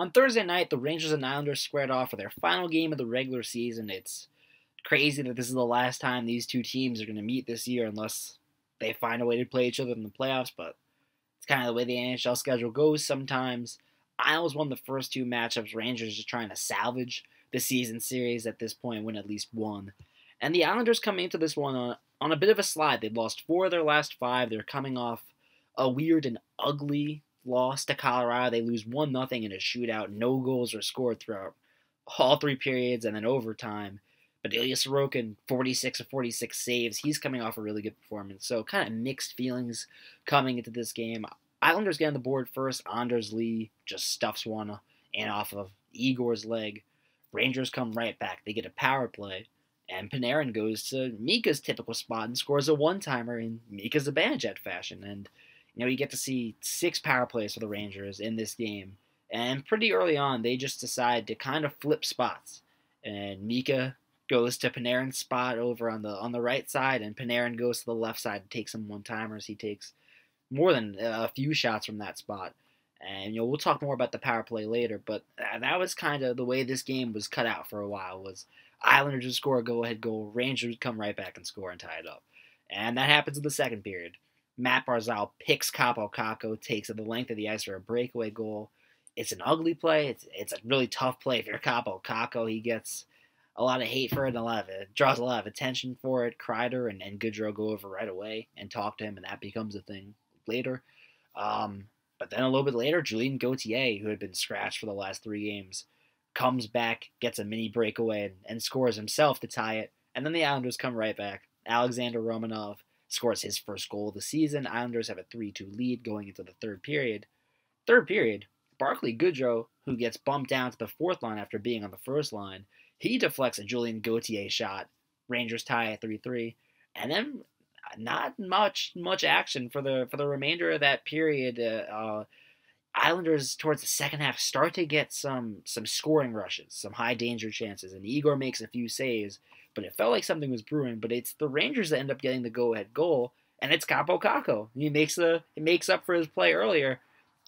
On Thursday night, the Rangers and Islanders squared off for their final game of the regular season. It's crazy that this is the last time these two teams are going to meet this year unless they find a way to play each other in the playoffs, but it's kind of the way the NHL schedule goes sometimes. Isles won the first two matchups. Rangers just trying to salvage the season series at this point, win at least one. And the Islanders coming into this one on a bit of a slide. They've lost 4 of their last 5. They're coming off a weird and ugly loss to Colorado. They lose 1-0 in a shootout. No goals were scored throughout all 3 periods and then overtime. But Ilya Sorokin, 46 of 46 saves. He's coming off a really good performance. So kind of mixed feelings coming into this game. Islanders get on the board first. Anders Lee just stuffs one in off of Igor's leg. Rangers come right back. They get a power play. And Panarin goes to Mika's typical spot and scores a one-timer in Mika Zibanejad fashion. And, you get to see 6 power plays for the Rangers in this game. And pretty early on, they just decide to kind of flip spots. And Mika goes to Panarin's spot over on the right side, and Panarin goes to the left side and takes some one-timers. He takes more than a few shots from that spot. And, we'll talk more about the power play later, but that was kind of the way this game was cut out for a while, was Islanders would score a go-ahead goal, Rangers would come right back and score and tie it up. And that happens in the second period. Matt Barzal picks Kaapo Kakko, takes it the length of the ice for a breakaway goal. It's an ugly play. It's a really tough play if you're Kaapo Kakko. He gets a lot of hate for it, and it draws a lot of attention for it. Kreider and Goodrow go over right away and talk to him, and that becomes a thing later. But then a little bit later, Julien Gauthier, who had been scratched for the last 3 games, comes back, gets a mini breakaway, and scores himself to tie it. And then the Islanders come right back. Alexander Romanov scores his first goal of the season. Islanders have a 3-2 lead going into the third period. Third period, Barclay Goodrow, who gets bumped down to the 4th line after being on the 1st line, he deflects a Julien Gauthier shot. Rangers tie at 3-3. And then not much action for the remainder of that period. Islanders towards the second half start to get some scoring rushes, some high danger chances, and Igor makes a few saves, but it felt like something was brewing. But it's the Rangers that end up getting the go-ahead goal, and it's Kaapo Kakko. He makes up for his play earlier.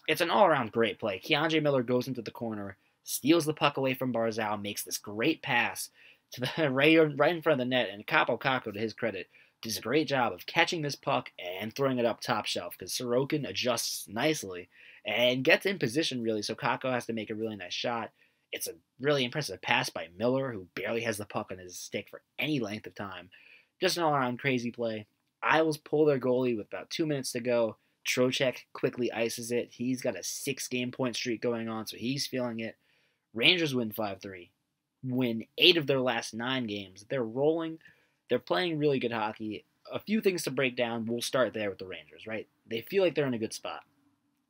It's an all-around great play. Keandre Miller goes into the corner, steals the puck away from Barzal, makes this great pass to the right in front of the net, and Kaapo Kakko, to his credit, does a great job of catching this puck and throwing it up top shelf because Sorokin adjusts nicely and gets in position, really, so Kakko has to make a really nice shot. It's a really impressive pass by Miller, who barely has the puck on his stick for any length of time. Just an all-around crazy play. Isles pull their goalie with about 2 minutes to go. Trocheck quickly ices it. He's got a 6-game point streak going on, so he's feeling it. Rangers win 5-3. Win 8 of their last 9 games. They're rolling. They're playing really good hockey. A few things to break down. We'll start there with the Rangers, right? They feel like they're in a good spot.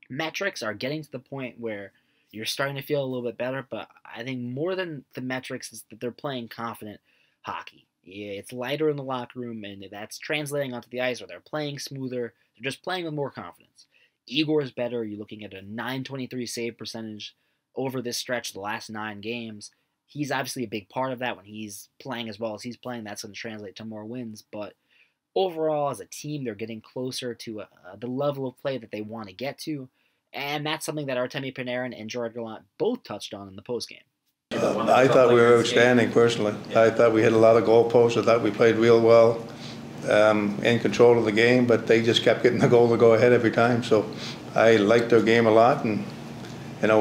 Metrics are getting to the point where you're starting to feel a little bit better, but I think more than the metrics is that they're playing confident hockey. Yeah, it's lighter in the locker room, and that's translating onto the ice, or they're playing smoother. They're just playing with more confidence. Igor's better. You're looking at a .923 save percentage over this stretch, the last 9 games. He's obviously a big part of that. When he's playing as well as he's playing, that's going to translate to more wins. But overall, as a team, they're getting closer to the level of play that they want to get to. And that's something that Artemi Panarin and Gerard Gallant both touched on in the postgame. I thought we were outstanding, personally. I thought we hit a lot of goalposts. I thought we played real well, in control of the game, but they just kept getting the goal to go ahead every time. So I liked their game a lot, and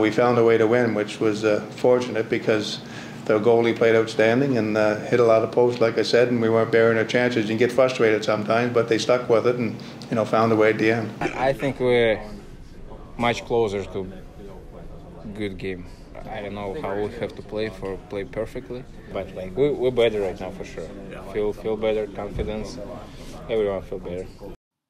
we found a way to win, which was fortunate because their goalie played outstanding and hit a lot of posts, like I said, and we weren't bearing our chances. You can get frustrated sometimes, but they stuck with it and found a way at the end. I think we're much closer to good game. I don't know how we have to play perfectly, but we're better right now for sure. Feel better, confidence. Everyone feel better.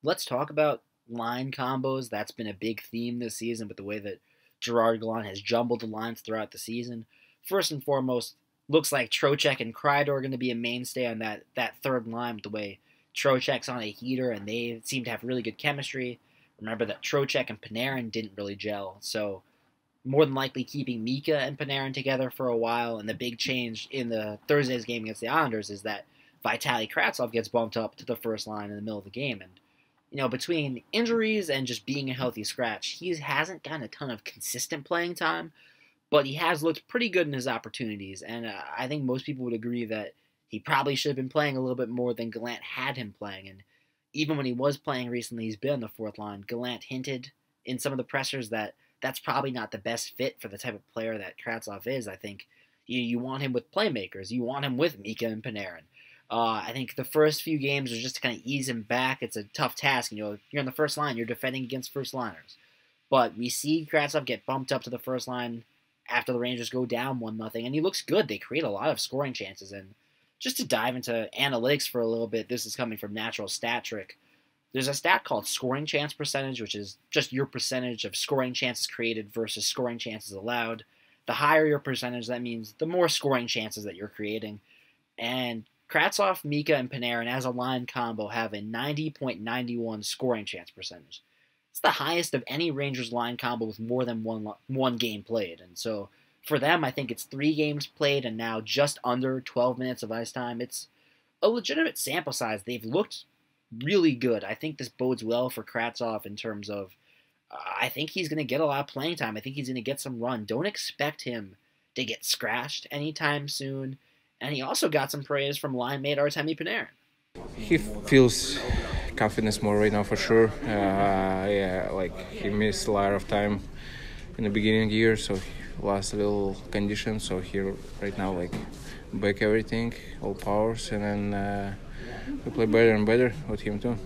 Let's talk about line combos. That's been a big theme this season with the way that Gerard Gallant has jumbled the lines throughout the season. First and foremost, looks like Trocheck and Kreider are going to be a mainstay on that third line with the way Trocheck's on a heater, and they seem to have really good chemistry. Remember that Trocheck and Panarin didn't really gel, so more than likely keeping Mika and Panarin together for a while. And the big change in the Thursday's game against the Islanders is that Vitaly Kravtsov gets bumped up to the first line in the middle of the game. And, between injuries and just being a healthy scratch, he hasn't gotten a ton of consistent playing time. but he has looked pretty good in his opportunities, and I think most people would agree that he probably should have been playing a little bit more than Gallant had him playing. And even when he was playing recently, he's been on the fourth line. Gallant hinted in some of the pressers that that's probably not the best fit for the type of player that Kravtsov is. I think you want him with playmakers. You want him with Mika and Panarin. I think the first few games was just to kind of ease him back. It's a tough task. You're on the first line. You're defending against first liners. But we see Kravtsov get bumped up to the first line after the Rangers go down 1-0, and he looks good. They create a lot of scoring chances. And just to dive into analytics for a little bit, this is coming from Natural Stat Trick. There's a stat called scoring chance percentage, which is just your percentage of scoring chances created versus scoring chances allowed. The higher your percentage, that means the more scoring chances that you're creating. And Kravtsov, Mika, and Panarin as a line combo have a 90.91 scoring chance percentage. It's the highest of any Rangers line combo with more than one game played. And so for them, I think it's 3 games played and now just under 12 minutes of ice time. It's a legitimate sample size. They've looked really good. I think this bodes well for Kravtsov in terms of I think he's going to get a lot of playing time. I think he's going to get some run. Don't expect him to get scratched anytime soon. And he also got some praise from line mate Artemi Panarin. He feels confidence more right now for sure. He missed a lot of time in the beginning of the year, so he lost a little condition. So he right now back everything, all powers, and then we play better and better with him too.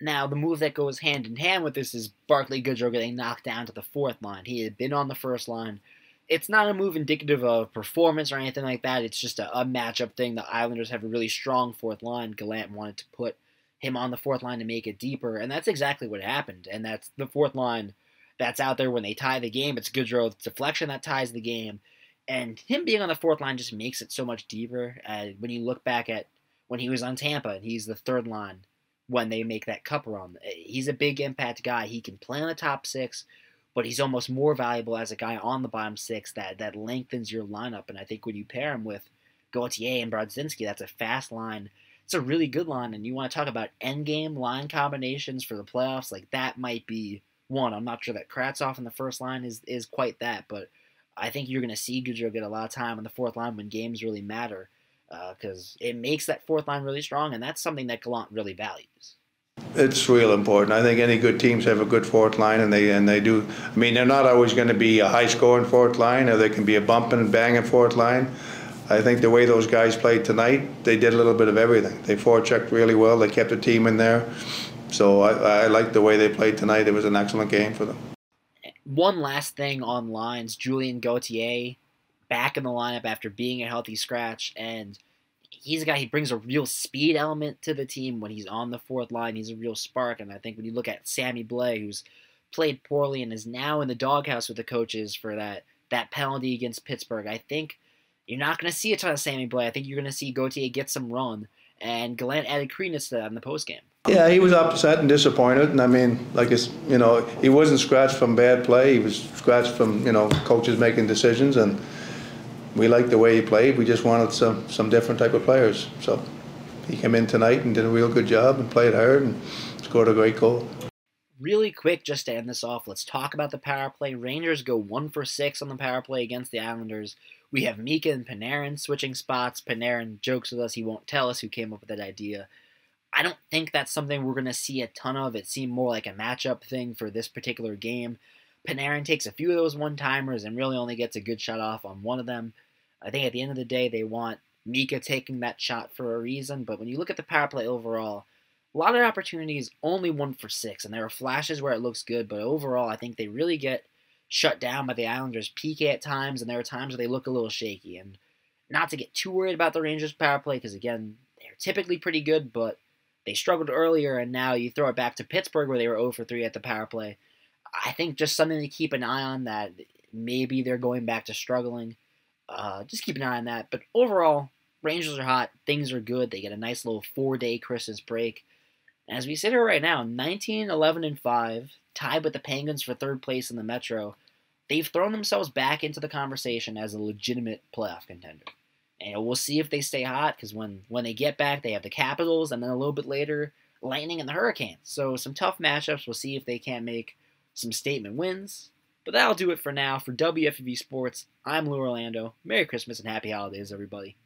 Now, the move that goes hand in hand with this is Barclay Goodrow getting knocked down to the fourth line. He had been on the first line. It's not a move indicative of performance or anything like that. It's just a matchup thing. The Islanders have a really strong fourth line. Gallant wanted to put him on the fourth line to make it deeper, and that's exactly what happened. And that's the fourth line that's out there when they tie the game. It's Goodrow's deflection that ties the game. And him being on the fourth line just makes it so much deeper. When you look back at when he was on Tampa and he's the third line when they make that cup run, he's a big impact guy. He can play on the top 6, but he's almost more valuable as a guy on the bottom 6 that lengthens your lineup. And I think when you pair him with Gauthier and Brodzinski, that's a fast line. It's a really good line, and you want to talk about endgame line combinations for the playoffs, like that might be one. I'm not sure that Kravtsov in the first line is quite that, but I think you're going to see Goodrow get a lot of time on the fourth line when games really matter, because it makes that fourth line really strong, and that's something that Gallant really values. It's real important. I think any good teams have a good fourth line, and they do. I mean, they're not always going to be a high-scoring fourth line, or they can be a bumping and banging fourth line. I think the way those guys played tonight, they did a little bit of everything. They forechecked really well. They kept the team in there. So I liked the way they played tonight. It was an excellent game for them. One last thing on lines, Julien Gauthier back in the lineup after being a healthy scratch, and he's a guy, he brings a real speed element to the team when he's on the fourth line. He's a real spark, and I think when you look at Sammy Blais, who's played poorly and is now in the doghouse with the coaches for that penalty against Pittsburgh, I think you're not going to see a ton of Sammy Blais. I think you're going to see Gauthier get some run, and Gallant added credence to that in the postgame. Yeah, he was upset and disappointed, and I mean, he wasn't scratched from bad play. He was scratched from, coaches making decisions, and we liked the way he played. We just wanted some different type of players. So he came in tonight and did a real good job and played hard and scored a great goal. Really quick, just to end this off, let's talk about the power play. Rangers go 1 for 6 on the power play against the Islanders. We have Mika and Panarin switching spots. Panarin jokes with us. He won't tell us who came up with that idea. I don't think that's something we're going to see a ton of. It seemed more like a matchup thing for this particular game. Panarin takes a few of those one-timers and really only gets a good shot off on one of them. I think at the end of the day, they want Mika taking that shot for a reason. But when you look at the power play overall, a lot of opportunities, only 1 for 6. And there are flashes where it looks good. But overall, I think they really get shut down by the Islanders' PK at times. And there are times where they look a little shaky. And not to get too worried about the Rangers' power play, because, again, they're typically pretty good. But they struggled earlier, and now you throw it back to Pittsburgh where they were 0 for 3 at the power play. I think just something to keep an eye on, that maybe they're going back to struggling. Just keep an eye on that. But overall, Rangers are hot. Things are good. They get a nice little 4-day Christmas break. And as we sit here right now, 19-11-5, tied with the Penguins for third place in the Metro. They've thrown themselves back into the conversation as a legitimate playoff contender. And we'll see if they stay hot, because when they get back, they have the Capitals, and then a little bit later, Lightning and the Hurricanes. So some tough matchups. We'll see if they can't make some statement wins. But that'll do it for now. For WFUV Sports, I'm Lou Orlando. Merry Christmas and Happy Holidays, everybody.